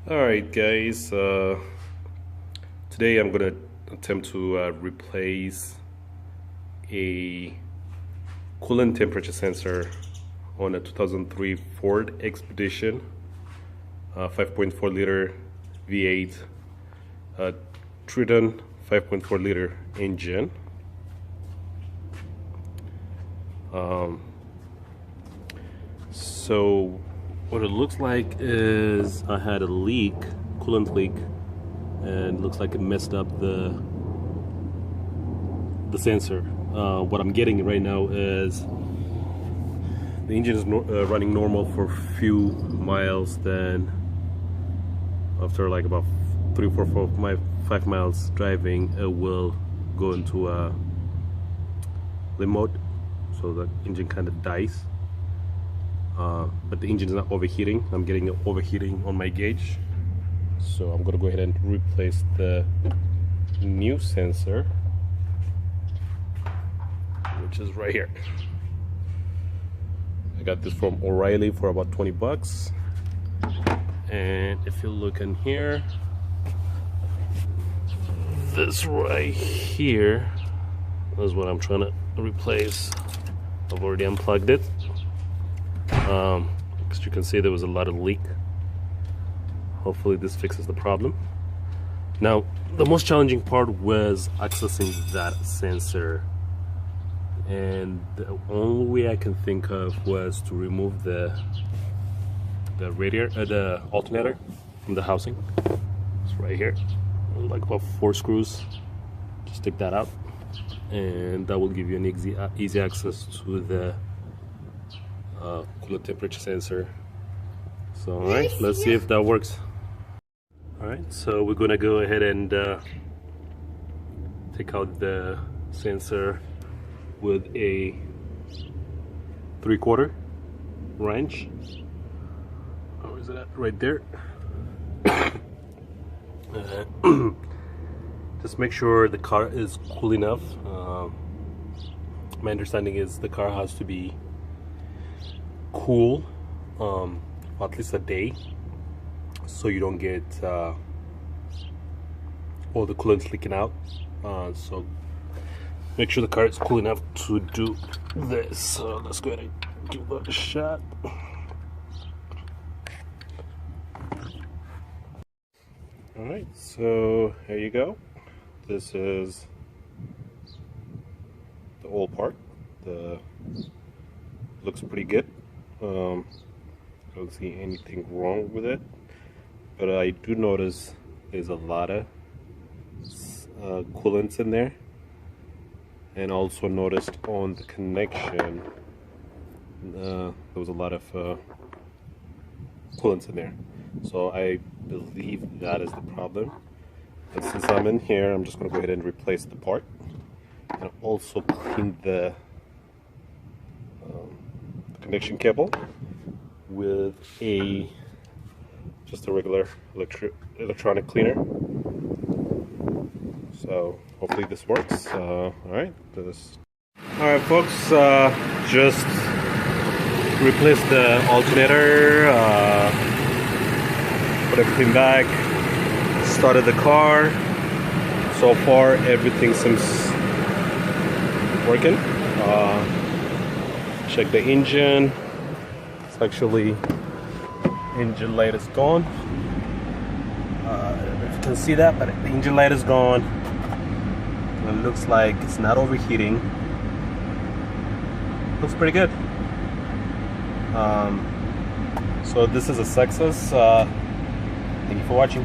Alright guys, today I'm gonna attempt to replace a coolant temperature sensor on a 2003 Ford Expedition 5.4 liter V8 Triton 5.4 liter engine. So what it looks like is I had a leak, coolant leak, and it looks like it messed up the sensor. What I'm getting right now is the engine is running normal for a few miles, then after like about 3, 4, 5 miles driving, it will go into a limp mode, so the engine kind of dies. But the engine is not overheating. I'm getting an overheating on my gauge, so I'm gonna go ahead and replace the new sensor, which is right here. I got this from O'Reilly for about 20 bucks. And if you look in here, this right here is what I'm trying to replace. I've already unplugged it. As you can see, there was a lot of leak. Hopefully this fixes the problem. Now, the most challenging part was accessing that sensor, and the only way I can think of was to remove the radiator, the alternator from the housing. It's right here, like about 4 screws. Just take that out, and that will give you an easy access to the coolant temperature sensor. So alright, let's see if that works. Alright, so we're gonna go ahead and take out the sensor with a 3/4 wrench. Oh, is it at? Right there. Just make sure the car is cool enough. My understanding is the car has to be cool for at least a day, so you don't get all the coolant leaking out. So make sure the car is cool enough to do this. So let's go ahead and give that a shot. Alright, so here you go. This is the old part. Looks pretty good. I don't see anything wrong with it, but I do notice there's a lot of coolants in there, and also noticed on the connection there was a lot of coolants in there. So I believe that is the problem, and since I'm in here, I'm just going to go ahead and replace the part and also clean the connection cable with just a regular electronic cleaner. So hopefully this works. Alright folks, just replaced the alternator, put everything back, started the car. So far everything seems working. Check the engine. It's actually, engine light is gone. I don't know if you can see that, but the engine light is gone. And it looks like it's not overheating. Looks pretty good. So this is a success. Thank you for watching.